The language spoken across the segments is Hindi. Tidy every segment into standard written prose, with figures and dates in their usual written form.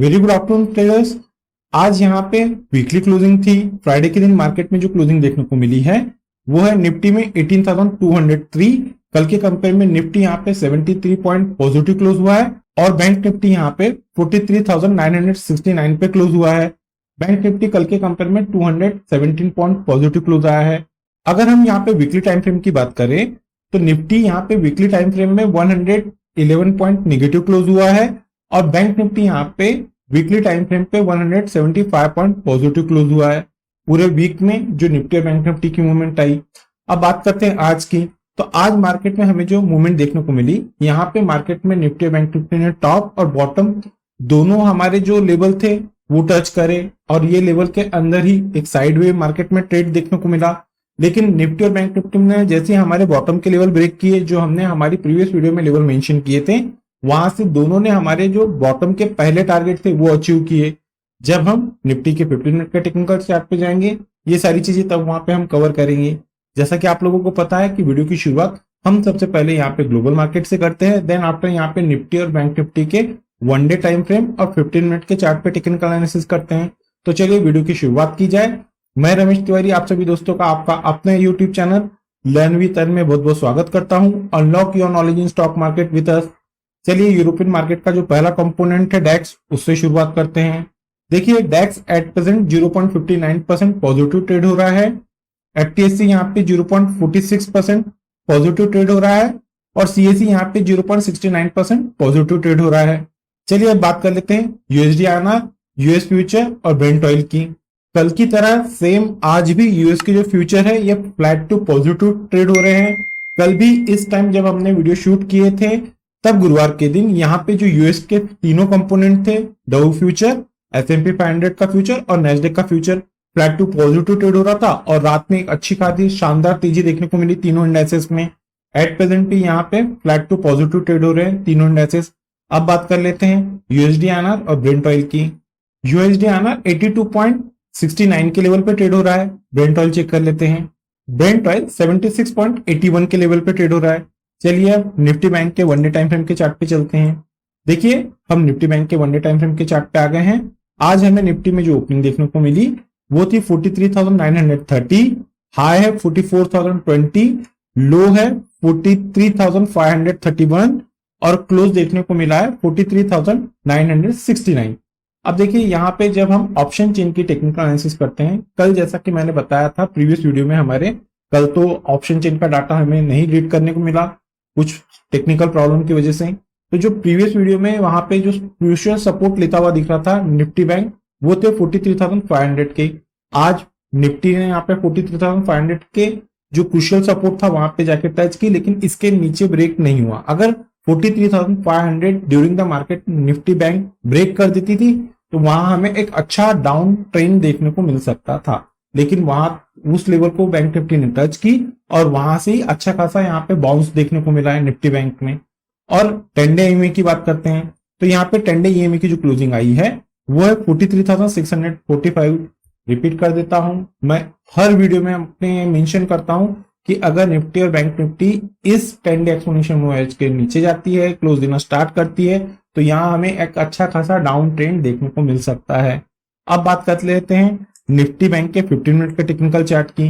Very good afternoon traders. आज यहाँ पे वीकली क्लोजिंग थी। फ्राइडे के दिन मार्केट में जो क्लोजिंग देखने को मिली है वो है निफ्टी में 18,203। कल के कंपेयर में निफ्टी यहाँ पे 73 पॉइंट पॉजिटिव क्लोज हुआ है और बैंक निफ्टी यहाँ पे 43,969 पे क्लोज हुआ है। बैंक निफ्टी कल के कंपेयर में 217 पॉइंट पॉजिटिव क्लोज आया है। अगर हम यहाँ पे वीकली टाइम फ्रेम की बात करें तो निफ्टी यहाँ पे वीकली टाइम फ्रेम में 111 पॉइंट निगेटिव क्लोज हुआ है और बैंक निफ्टी यहाँ पे वीकली टाइम फ्रेम पे 175 पॉइंट पॉजिटिव क्लोज हुआ है। पूरे वीक में जो निफ्टी और बैंक निफ्टी की मूवमेंट आई। अब बात करते हैं आज की। तो आज मार्केट में हमें जो मूवमेंट देखने को मिली, यहाँ पे मार्केट में निफ्टी और बैंक निफ्टी ने टॉप और बॉटम दोनों हमारे जो लेवल थे वो टच करे और ये लेवल के अंदर ही एक साइडवे मार्केट में ट्रेड देखने को मिला। लेकिन निफ्टी और बैंक निफ्टी ने जैसे हमारे बॉटम के लेवल ब्रेक किए, जो हमने हमारी प्रीवियस वीडियो में लेवल मेंशन किए थे, वहां से दोनों ने हमारे जो बॉटम के पहले टारगेट थे वो अचीव किए। जब हम निफ्टी के 15 मिनट के टेक्निकल चार्ट पे जाएंगे ये सारी चीजें तब वहां पे हम कवर करेंगे। जैसा कि आप लोगों को पता है कि वीडियो की शुरुआत हम सबसे पहले यहाँ पे ग्लोबल मार्केट से करते हैं, देन आफ्टर यहाँ पे निफ्टी और बैंक निफ्टी के वन डे टाइम फ्रेम और 15 मिनट के चार्ट पे टेक्निकल एनालिसिस करते हैं। तो चलिए वीडियो की शुरुआत की जाए। मैं रमेश तिवारी आप सभी दोस्तों का आपका अपने YouTube channel learn with earn में बहुत बहुत स्वागत करता हूँ। Unlock your knowledge in stock market with us. चलिए यूरोपियन मार्केट का जो पहला कंपोनेंट है डैक्स, उससे शुरुआत करते हैं। देखिए डैक्स एट प्रेजेंट 0.59% पॉजिटिव ट्रेड हो रहा है। एफटीएससी यहाँ पे 0.46% पॉजिटिव ट्रेड हो रहा है और सीएसई यहाँ पे 0.69% पॉजिटिव ट्रेड हो रहा है। चलिए अब बात कर लेते हैं यूएसडी आरआर, यूएस फ्यूचर और ब्रेंट ऑयल की। कल की तरह सेम आज भी यूएस के जो फ्यूचर है ये फ्लैट टू पॉजिटिव ट्रेड हो रहे हैं। कल भी इस टाइम जब हमने वीडियो शूट किए थे तब गुरुवार के दिन यहाँ पे जो यूएस के तीनों कंपोनेंट थे, डाउ फ्यूचर, एसएमपी 500 का फ्यूचर और नैस्डैक का future, flat to positive trade हो रहा था और रात में एक अच्छी खासी शानदार तेजी देखने को मिली तीनों इंडेक्सेस में। एट प्रेजेंट भी यहाँ पे फ्लैट टू पॉजिटिव ट्रेड हो रहे हैं तीनों इंडेक्सेस। अब बात कर लेते हैं यूएसडी आरआर और ब्रेंट ऑयल की। यूएसडी आरआर 82.69 के लेवल पे ट्रेड हो रहा है। ब्रेंट ऑयल चेक कर लेते हैं। ब्रेंट ऑयल 76.81 के लेवल पे ट्रेड हो रहा है। चलिए अब निफ्टी बैंक के वन डे टाइम फ्रेम के चार्ट पे चलते हैं। देखिए हम निफ्टी बैंक के वन डे टाइम फ्रेम के चार्ट पे आ गए हैं। आज हमें निफ्टी में जो ओपनिंग देखने को मिली वो थी 43,930, हाई है 44,020, लो है 43,531 और क्लोज देखने को मिला है 43,969। अब देखिए यहाँ पे जब हम ऑप्शन चेन की टेक्निकल एनालिसिस करते हैं, कल जैसा कि मैंने बताया था प्रीवियस वीडियो में हमारे, कल तो ऑप्शन चेन का डाटा हमें नहीं रीड करने को मिला कुछ टेक्निकल प्रॉब्लम की वजह से। तो जो प्रीवियस वीडियो में वहां पे जो क्रूशियल सपोर्ट लेता हुआ दिख रहा था निफ्टी बैंक, वो थे 43,500 के। आज निफ्टी ने यहाँ पे 43,500 के जो क्रूशियल सपोर्ट था वहां पे जाके टच की, लेकिन इसके नीचे ब्रेक नहीं हुआ। अगर 43,500 during the market Nifty bank break कर देती थी तो वहां हमें एक अच्छा डाउन ट्रेंड देखने को मिल सकता था, लेकिन वहां उस लेवल को बैंक निफ्टी ने टच की और वहां से ही अच्छा खासा यहाँ पे बाउंस देखने को मिला है निफ्टी बैंक में। और 10 डे ईएमए की बात करते हैं तो यहाँ पे 10 डे ईएमए की जो क्लोजिंग आई है वो है 43,645। रिपीट कर देता हूं, मैं हर वीडियो में अपने मेंशन करता हूं कि अगर निफ्टी और बैंक निफ्टी इस 10 डे एक्सपोनेंशियल मूव एवरेज के नीचे जाती है, क्लोज देना स्टार्ट करती है, तो यहाँ हमें एक अच्छा खासा डाउन ट्रेंड देखने को मिल सकता है। अब बात कर लेते हैं निफ्टी बैंक के 15 मिनट के टेक्निकल चार्ट की।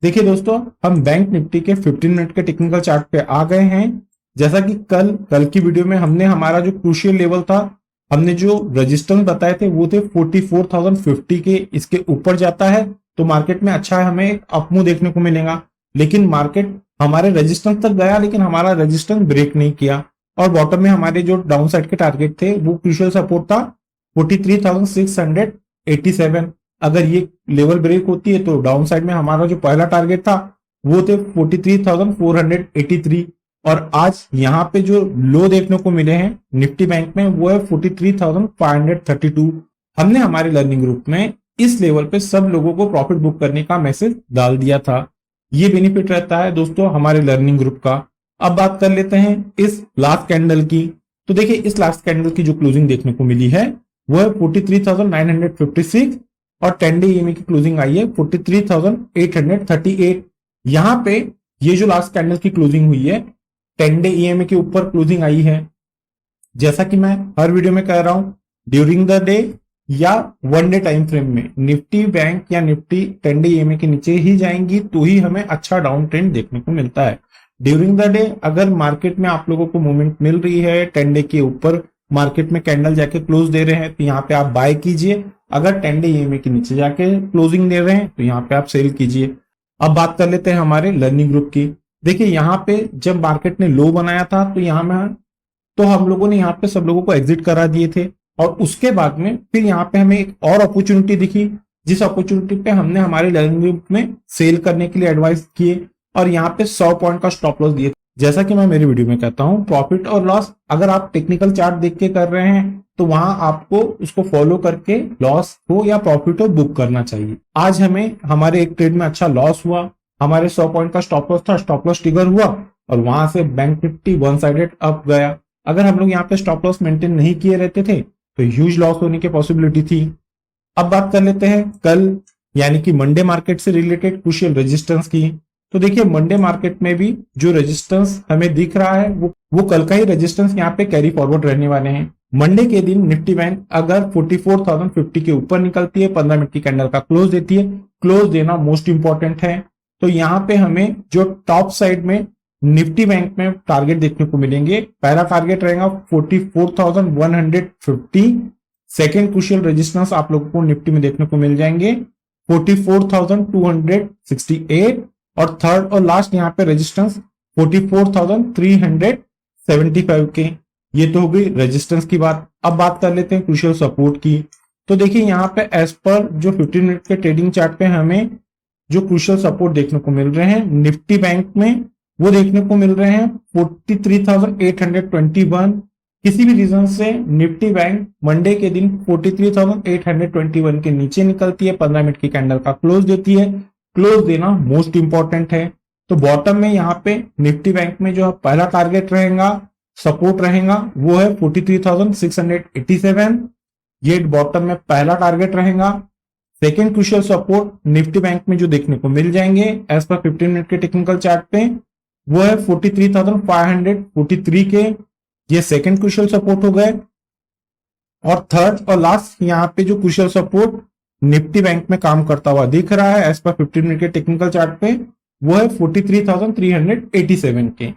देखिए दोस्तों, हम बैंक निफ्टी के 15 मिनट के टेक्निकल चार्ट पे आ गए हैं। जैसा कि कल की वीडियो में हमने हमारा जो क्रूशियल लेवल था, हमने जो रेजिस्टेंस बताए थे वो थे 44,050 के। इसके ऊपर जाता है तो मार्केट में अच्छा हमें एक अपमूव देखने को मिलेगा, लेकिन मार्केट हमारे रेजिस्टेंस तक गया लेकिन हमारा रेजिस्टेंस ब्रेक नहीं किया और बॉटम में हमारे जो डाउन साइड के टारगेट थे वो क्रूशियल सपोर्ट था 43,687। अगर ये लेवल ब्रेक होती है तो डाउन साइड में हमारा जो पहला टारगेट था वो थे 43,483 और आज यहाँ पे जो लो देखने को मिले हैं निफ्टी बैंक में वो है 43,532। हमने हमारे लर्निंग ग्रुप में इस लेवल पे सब लोगों को प्रॉफिट बुक करने का मैसेज डाल दिया था। ये बेनिफिट रहता है दोस्तों हमारे लर्निंग ग्रुप का। अब बात कर लेते हैं इस लास्ट कैंडल की। तो देखिए इस लास्ट कैंडल की जो क्लोजिंग देखने को मिली है वो है 43,956 और 10 डे ईएमए की क्लोजिंग आई है 43,838। यहाँ पे ये जो लास्ट कैंडल की क्लोजिंग हुई है 10 डे ईएमए के ऊपर क्लोजिंग आई है। जैसा कि मैं हर वीडियो में कह रहा हूं ड्यूरिंग द डे या वन डे टाइम फ्रेम में निफ्टी बैंक या निफ्टी 10 डे ईएमए के नीचे ही जाएंगी तो ही हमें अच्छा डाउन ट्रेंड देखने को मिलता है। ड्यूरिंग द डे अगर मार्केट में आप लोगों को मूवमेंट मिल रही है, 10 डे के ऊपर मार्केट में कैंडल जाके क्लोज दे रहे हैं तो यहाँ पे आप बाय कीजिए। अगर 10 डे ईएमए के नीचे जाके क्लोजिंग दे रहे हैं तो यहाँ पे आप सेल कीजिए। अब बात कर लेते हैं हमारे लर्निंग ग्रुप की। देखिए यहाँ पे जब मार्केट ने लो बनाया था तो हम लोगों ने यहाँ पे सब लोगों को एग्जिट करा दिए थे और उसके बाद में फिर यहाँ पे हमें एक और अपॉर्चुनिटी दिखी, जिस अपॉर्चुनिटी पे हमने हमारे लर्निंग ग्रुप में सेल करने के लिए एडवाइस किए और यहाँ पे 100 पॉइंट का स्टॉप लॉस दिए। जैसा कि मैं मेरी वीडियो में कहता हूं, प्रॉफिट और लॉस अगर आप टेक्निकल चार्ट देख के कर रहे हैं तो वहां आपको उसको फॉलो करके लॉस हो या प्रॉफिट हो बुक करना चाहिए। आज हमें हमारे एक ट्रेड में अच्छा लॉस हुआ, हमारे 100 पॉइंट का स्टॉप लॉस था, स्टॉप लॉस ट्रिगर हुआ और वहां से bank Nifty one sided up गया। अगर हम लोग यहाँ पे स्टॉप लॉस मेंटेन नहीं किए रहते थे तो ह्यूज लॉस होने की पॉसिबिलिटी थी। अब बात कर लेते हैं कल यानी कि मंडे मार्केट से रिलेटेड क्रूशियल रेजिस्टेंस की। तो देखिए मंडे मार्केट में भी जो रेजिस्टेंस हमें दिख रहा है वो कल का ही रेजिस्टेंस यहाँ पे कैरी फॉरवर्ड रहने वाले हैं। मंडे के दिन निफ्टी बैंक अगर 44,050 के ऊपर निकलती है, 15 मिनट की कैंडल का क्लोज देती है, क्लोज देना मोस्ट इंपॉर्टेंट है। तो यहाँ पे हमें जो टॉप साइड में निफ्टी बैंक में टारगेट देखने को मिलेंगे, पहला टारगेट रहेगा 44,150, सेकेंड क्रूशियल रेजिस्टेंस आप लोगों को निफ्टी में देखने को मिल जाएंगे 44,268 और थर्ड और लास्ट यहाँ पे रेजिस्टेंस 44,375 के। ये तो हो गई रेजिस्टेंस की बात। अब बात कर लेते हैं क्रूशियल सपोर्ट की। तो देखिए यहाँ पे एज पर जो 15 मिनट के ट्रेडिंग चार्ट पे हमें जो क्रूशियल सपोर्ट देखने को मिल रहे हैं निफ्टी बैंक में वो देखने को मिल रहे हैं 43,821। किसी भी रीजन से निफ्टी बैंक मंडे के दिन 43,821 के नीचे निकलती है, 15 मिनट की कैंडल का क्लोज देती है, क्लोज देना मोस्ट इंपॉर्टेंट है। तो बॉटम में यहाँ पे निफ्टी बैंक में जो पहला टारगेट रहेगा, सपोर्ट रहेगा वो है 43,687। ये बॉटम में पहला टारगेट रहेगा। Second crucial support Nifty bank में जो देखने को मिल जाएंगे एज पर 15 मिनट के टेक्निकल चार्ट पे वो है 43,543 के। ये सेकेंड क्रूशियल सपोर्ट हो गए। और थर्ड और लास्ट यहाँ पे जो क्रूशियल सपोर्ट निफ्टी बैंक में काम करता हुआ दिख रहा है एज पर 15 मिनट के टेक्निकल चार्ट पे वो है 43,387 के।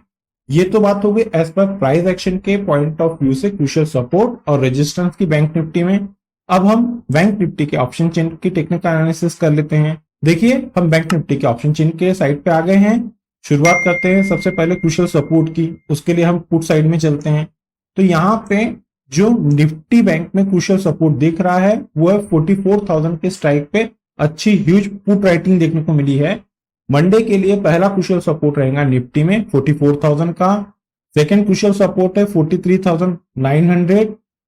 ये तो बात हो गई एज पर प्राइस एक्शन के पॉइंट ऑफ व्यू से क्रूशियल सपोर्ट और रेजिस्टेंस की बैंक निफ्टी में। अब हम बैंक निफ्टी के ऑप्शन चेन की टेक्निकल एनालिसिस कर लेते हैं। देखिए हम बैंक निफ्टी के ऑप्शन चेन के साइड पे आ गए हैं। शुरुआत करते हैं सबसे पहले क्रूशियल सपोर्ट की, उसके लिए हम पुट साइड में चलते हैं। तो यहाँ पे जो निफ्टी बैंक में क्रूशियल सपोर्ट दिख रहा है वो है 44,000 के स्ट्राइक पे अच्छी ह्यूज पुट राइटिंग देखने को मिली है। मंडे के लिए पहला क्रूशियल सपोर्ट रहेगा निफ्टी में 44,000 का, सेकेंड क्रूशियल सपोर्ट है 43,900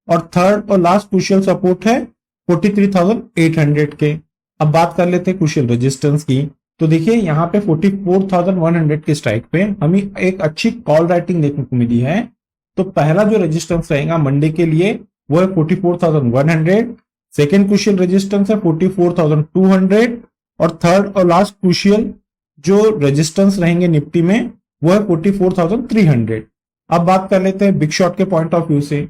और थर्ड और लास्ट क्रूशियल सपोर्ट है 43,800 के। अब बात कर लेते हैं क्रूशियल रेजिस्टेंस की। तो देखिए यहाँ पे 44,100 के स्ट्राइक पे हमें एक अच्छी कॉल राइटिंग देखने को मिली है। तो पहला जो रेजिस्टेंस रहेगा मंडे के लिए वो है 44,100, सेकेंड क्रूशियल रेजिस्टेंस है 44,200 और थर्ड और लास्ट क्रूशियल जो रेजिस्टेंस रहेंगे निफ्टी में वो है 44,300। अब बात कर लेते हैं बिग शॉट के पॉइंट ऑफ व्यू से।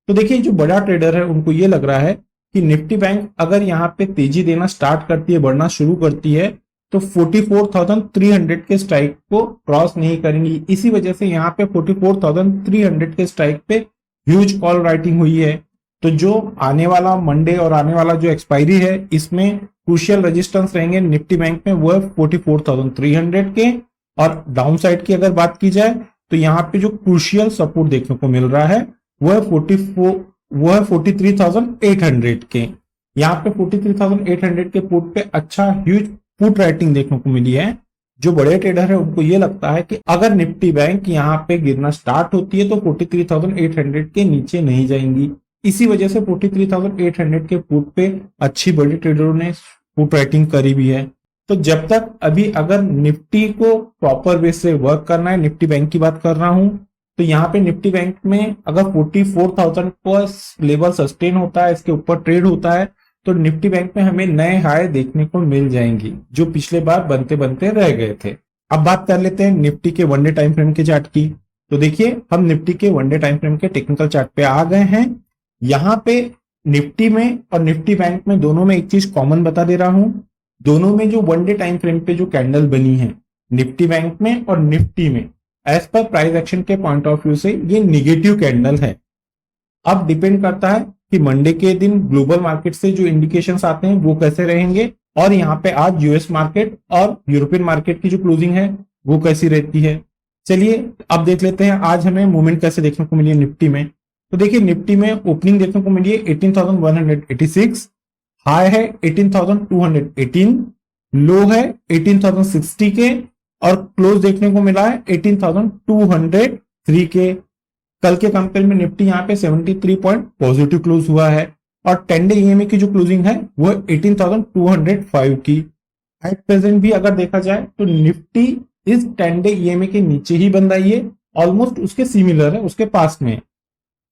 तो देखिए जो बड़ा ट्रेडर है उनको ये लग रहा है कि निफ्टी बैंक अगर यहाँ पे तेजी देना स्टार्ट करती है, बढ़ना शुरू करती है तो 44,300 के स्ट्राइक को क्रॉस नहीं करेंगी। इसी वजह से यहाँ पे 44,300 के स्ट्राइक पे ह्यूज कॉल राइटिंग हुई है। तो जो आने वाला मंडे और आने वाला जो एक्सपायरी है इसमें क्रूशियल रेजिस्टेंस रहेंगे निफ्टी बैंक में वो है 44,300 के। और डाउन साइड की अगर बात की जाए तो यहाँ पे जो क्रूशियल सपोर्ट देखने को मिल रहा है वो है 43,800 के। यहाँ पे 43,800 के पुट पे अच्छा ह्यूज पुट राइटिंग देखने को मिली है। जो बड़े ट्रेडर है उनको ये लगता है कि अगर निफ्टी बैंक यहाँ पे गिरना स्टार्ट होती है तो 43,800 के नीचे नहीं जाएंगी। इसी वजह से 43,800 के पुट पे अच्छी बड़ी ट्रेडरों ने पुट राइटिंग करी भी है। तो जब तक अभी अगर निफ्टी को प्रॉपर वे से वर्क करना है, निफ्टी बैंक की बात कर रहा हूं, तो यहाँ पे निफ्टी बैंक में अगर 44,000 पर लेवल सस्टेन होता है, इसके ऊपर ट्रेड होता है तो निफ्टी बैंक में हमें नए हाई देखने को मिल जाएंगी जो पिछले बार बनते बनते रह गए थे। अब बात कर लेते हैं निफ्टी के वनडे टाइम फ्रेम के चार्ट की। तो देखिए हम निफ्टी के वनडे टाइम फ्रेम के टेक्निकल चार्ट पे आ गए हैं। यहाँ पे निफ्टी में और निफ्टी बैंक में दोनों में एक चीज कॉमन बता दे रहा हूं, दोनों में जो वन डे टाइम फ्रेम पे जो कैंडल बनी है निफ्टी बैंक में और निफ्टी में, एज पर प्राइस एक्शन के पॉइंट ऑफ व्यू से ये निगेटिव कैंडल है। अब डिपेंड करता है कि मंडे के दिन ग्लोबल मार्केट से जो इंडिकेशंस आते हैं वो कैसे रहेंगे, और यहाँ पे आज यूएस मार्केट और यूरोपियन मार्केट की जो क्लोजिंग है वो कैसी रहती है। चलिए अब देख लेते हैं आज हमें मूवमेंट कैसे देखने को मिली है निफ्टी में। तो देखिए निफ्टी में ओपनिंग देखने को मिली है 18,186, हाई है 18,218, लो है 18,060 के, और क्लोज देखने को मिला है 18,203 के। कल के कंपेयर में निफ्टी यहाँ पे 73 पॉइंट पॉजिटिव क्लोज हुआ है, और 10 डे ईएमए की जो क्लोजिंग है वो 18,205 की। एट प्रेजेंट भी अगर देखा जाए तो निफ्टी इस 10 डे ईएमए के नीचे ही बंद आई है, ऑलमोस्ट उसके सिमिलर है, उसके पास में।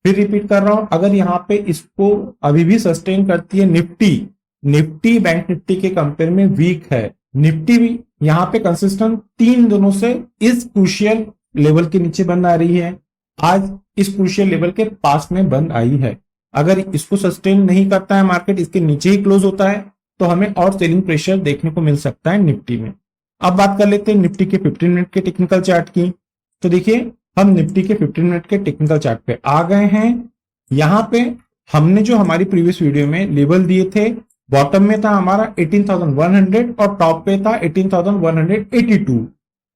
फिर रिपीट कर रहा हूं, अगर यहाँ पे इसको अभी भी सस्टेन करती है निफ्टी बैंक निफ्टी के कंपेयर में वीक है। निफ्टी भी यहाँ पे कंसिस्टेंट 3 दिनों से इस क्रूशियल लेवल के नीचे बंद आ रही है, आज इस क्रूशियल लेवल के पास में बंद आई है। अगर इसको सस्टेन नहीं करता है मार्केट, इसके नीचे ही क्लोज होता है, तो हमें और सेलिंग प्रेशर देखने को मिल सकता है निफ्टी में। अब बात कर लेते हैं निफ्टी के 15 मिनट के टेक्निकल चार्ट की। तो देखिए हम निफ्टी के 15 मिनट के टेक्निकल चार्ट पे आ गए हैं। यहाँ पे हमने जो हमारी प्रीवियस वीडियो में लेवल दिए थे, बॉटम में था हमारा 18,100 और टॉप पे था 18,182।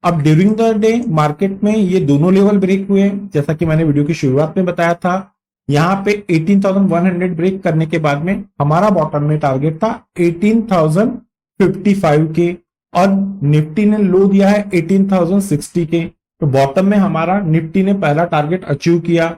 अब ड्यूरिंग द डे मार्केट में ये दोनों लेवल ब्रेक हुए, जैसा कि मैंने वीडियो की शुरुआत में बताया था। यहाँ पे 18,100 ब्रेक करने के बाद में हमारा बॉटम में टारगेट था 18,055 के, और निफ्टी ने लो दिया है 18,060 के। तो बॉटम में हमारा निफ्टी ने पहला टारगेट अचीव किया,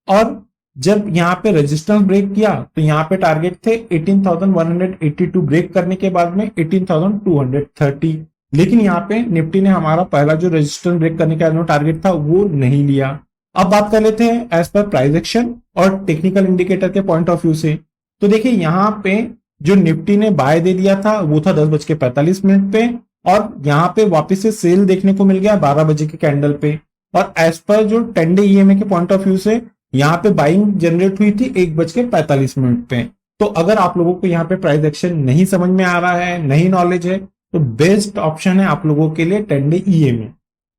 और जब यहाँ पे रेजिस्टेंस ब्रेक किया तो यहाँ पे टारगेट थे 18,182 ब्रेक करने के बाद में 18,230। लेकिन यहाँ पे निफ्टी ने हमारा पहला जो रेजिस्टेंस ब्रेक करने का जो टारगेट था वो नहीं लिया। अब बात कर लेते हैं एज पर प्राइस एक्शन और टेक्निकल इंडिकेटर के पॉइंट ऑफ व्यू से। तो देखिए यहाँ पे जो निफ्टी ने बाय दे दिया था वो था 10:45 पे, और यहाँ पे वापस से सेल देखने को मिल गया 12 बजे के कैंडल पे। और एज पर जो 10 डे ईएमए के पॉइंट ऑफ व्यू से यहाँ पे बाइंग जनरेट हुई थी 1:45 पे। तो अगर आप लोगों को यहाँ पे प्राइस एक्शन नहीं समझ में आ रहा है, नहीं नॉलेज है, तो बेस्ट ऑप्शन है आप लोगों के लिए 10 डे ईएमए।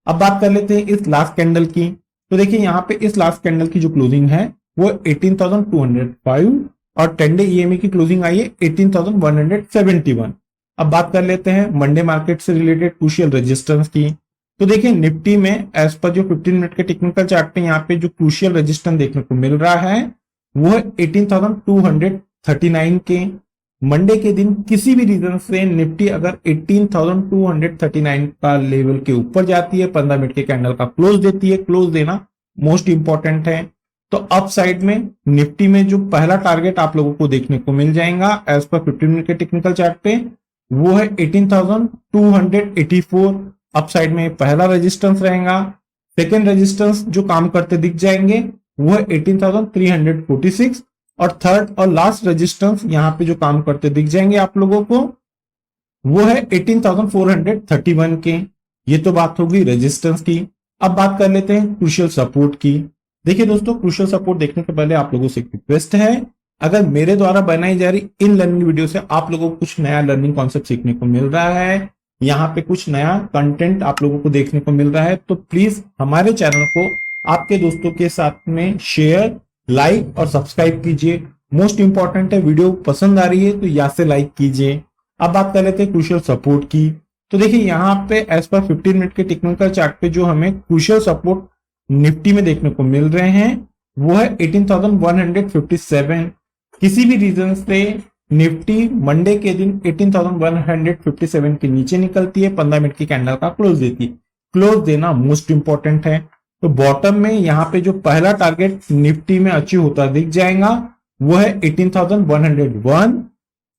अब बात कर लेते हैं इस लास्ट कैंडल की। तो देखिए यहाँ पे इस लास्ट कैंडल की जो क्लोजिंग है वो 18,205, और 10 डे ईएमए की क्लोजिंग आई है 18,171। अब बात कर लेते हैं मंडे मार्केट से रिलेटेड क्रूशियल रेजिस्टेंस की। तो देखिए निफ्टी में एज पर जो 15 मिनट के टेक्निकल चार्ट पे यहाँ पे जो क्रूशियल रेजिस्टेंस देखने को मिल रहा है वो है 18,239 के। मंडे के दिन किसी भी रीजन से निफ्टी अगर 18,239 का लेवल के ऊपर जाती है, 15 मिनट के कैंडल का क्लोज देती है, क्लोज देना मोस्ट इंपॉर्टेंट है। तो अप साइड में निफ्टी में जो पहला टारगेट आप लोगों को देखने को मिल जाएगा एज पर 15 मिनट के टेक्निकल चार्ट पे, वो है 18,284। अप साइड में पहला रेजिस्टेंस रहेगा। सेकेंड रेजिस्टेंस जो काम करते दिख जाएंगे वो है 18,346, और थर्ड और लास्ट रेजिस्टेंस यहाँ पे जो काम करते दिख जाएंगे आप लोगों को वो है 18,431 के। ये तो बात होगी रेजिस्टेंस की। अब बात कर लेते हैं क्रूशियल सपोर्ट की। देखिए दोस्तों, क्रूशियल सपोर्ट देखने के पहले आप लोगों से एक रिक्वेस्ट है, अगर मेरे द्वारा बनाई जा रही इन लर्निंग वीडियो से आप लोगों को कुछ नया लर्निंग कॉन्सेप्ट सीखने को मिल रहा है, यहाँ पे कुछ नया कंटेंट आप लोगों को देखने को मिल रहा है, तो प्लीज हमारे चैनल को आपके दोस्तों के साथ में शेयर, लाइक और सब्सक्राइब कीजिए। मोस्ट इंपॉर्टेंट है, वीडियो पसंद आ रही है तो यहाँ से लाइक कीजिए। अब बात कर लेते हैं क्रूशियल सपोर्ट की। तो देखिए यहाँ पे एज पर 15 मिनट के टेक्निकल चार्ट पे जो हमें क्रूशियल सपोर्ट निफ्टी में देखने को मिल रहे हैं वो है 18,157। किसी भी रीजन से निफ्टी मंडे के दिन 18,157 के नीचे निकलती है, 15 मिनट की कैंडल का क्लोज देती है। क्लोज देना मोस्ट इंपॉर्टेंट है। तो बॉटम में यहाँ पे जो पहला टारगेट निफ्टी में अचीव होता दिख जाएगा वो है 18,101।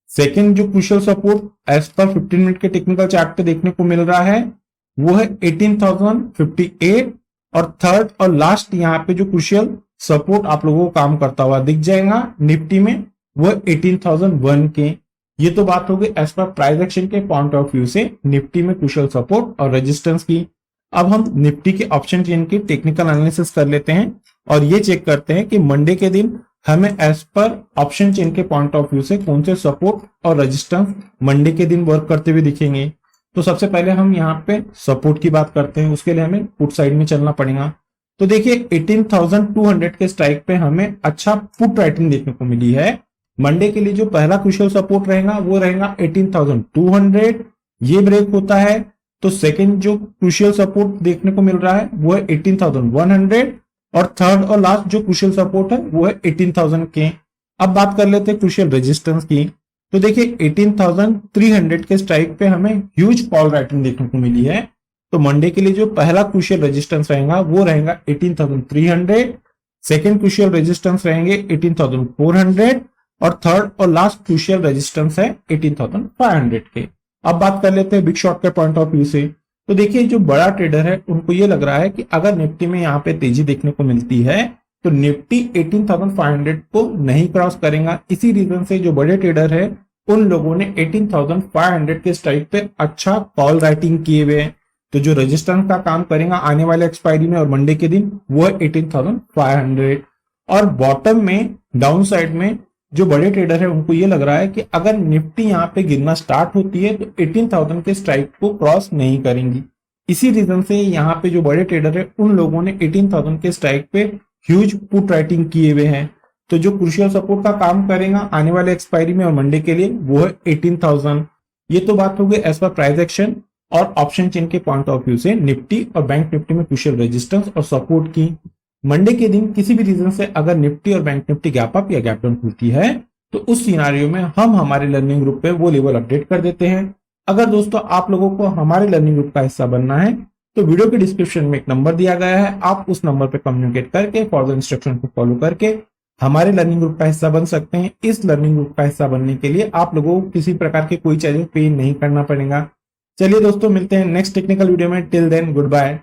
सेकेंड जो crucial support as per 15 minute के टेक्निकल चार्ट पे देखने को मिल रहा है वो है 18,058, और थर्ड और लास्ट यहाँ पे जो क्रूशियल सपोर्ट आप लोगों को काम करता हुआ दिख जाएगा निफ्टी में वो 18,001 के। ये तो बात होगी एज पर प्राइस एक्शन के पॉइंट ऑफ व्यू से निफ्टी में क्रूशियल सपोर्ट और रेजिस्टेंस की। अब हम निफ्टी के ऑप्शन चेन की टेक्निकल एनालिसिस कर लेते हैं और ये चेक करते हैं कि मंडे के दिन हमें एज पर ऑप्शन चेन के पॉइंट ऑफ व्यू से कौन से सपोर्ट और रेजिस्टेंस मंडे के दिन वर्क करते हुए दिखेंगे। तो सबसे पहले हम यहाँ पे सपोर्ट की बात करते हैं, उसके लिए हमें पुट साइड में चलना पड़ेगा। तो देखिए 18,200 के स्ट्राइक पे हमें अच्छा पुट राइटिंग देखने को मिली है। मंडे के लिए जो पहला क्रूशियल सपोर्ट रहेगा वो रहेगा 18,200, ये ब्रेक होता है तो सेकंड जो क्रूशियल सपोर्ट देखने को मिल रहा है वो है 18,100 और थर्ड और लास्ट जो क्रूशियल सपोर्ट है वो है 18,000 के। अब बात कर लेते हैं क्रूशियल रेजिस्टेंस की। तो देखिए 18,300 के स्ट्राइक पे हमें ह्यूज कॉल राइटिंग देखने को मिली है। तो मंडे के लिए जो पहला क्रूशियल रेजिस्टेंस रहेगा वो रहेगा 18,300, सेकंड क्रूशियल रेजिस्टेंस रहेंगे 18,400 और थर्ड और लास्ट क्रूशियल रेजिस्टेंस है 18,500 के। अब बात कर लेते हैं बिग शॉट के पॉइंट ऑफ व्यू से। तो देखिए जो बड़ा ट्रेडर है उनको ये लग रहा है कि अगर निफ्टी में यहाँ पे तेजी देखने को मिलती है तो निफ्टी 18,500 को नहीं क्रॉस करेगा। इसी रीजन से जो बड़े ट्रेडर है उन लोगों ने 18,500 के स्ट्राइक पे अच्छा कॉल राइटिंग किए हुए हैं। तो जो रेजिस्टेंस का काम करेगा आने वाले एक्सपायरी में और मंडे के दिन वो है 18,500। और बॉटम में डाउन साइड में जो बड़े ट्रेडर है उनको ये लग रहा है कि अगर निफ्टी यहाँ पे गिरना स्टार्ट होती है तो 18,000 के स्ट्राइक को क्रॉस नहीं करेंगी। इसी रीजन से यहाँ पे जो बड़े ट्रेडर है उन लोगों ने 18,000 के स्ट्राइक पे ह्यूज पुट राइटिंग किए हुए हैं। तो जो क्रूशियल सपोर्ट का काम करेगा आने वाले एक्सपायरी में और मंडे के लिए वो है 18,000। ये तो बात हो गई एज पर प्राइस एक्शन और ऑप्शन चेन के पॉइंट ऑफ व्यू से निफ्टी और बैंक निफ्टी में क्रूशियल रेजिस्टेंस और सपोर्ट की। मंडे के दिन किसी भी रीजन से अगर निफ्टी और बैंक निफ्टी गैप अप या गैप डाउन खुलती है तो उस सिनारियो में हम हमारे लर्निंग ग्रुप पे वो लेवल अपडेट कर देते हैं। अगर दोस्तों आप लोगों को हमारे लर्निंग ग्रुप का हिस्सा बनना है तो वीडियो के डिस्क्रिप्शन में एक नंबर दिया गया है, आप उस नंबर पे कम्युनिकेट करके फॉर्दर इंस्ट्रक्शन को फॉलो करके हमारे लर्निंग ग्रुप का हिस्सा बन सकते हैं। इस लर्निंग ग्रुप का हिस्सा बनने के लिए आप लोगों को किसी प्रकार के कोई चार्जेस पे नहीं करना पड़ेगा। चलिए दोस्तों मिलते हैं नेक्स्ट टेक्निकल वीडियो में। Till then good bye.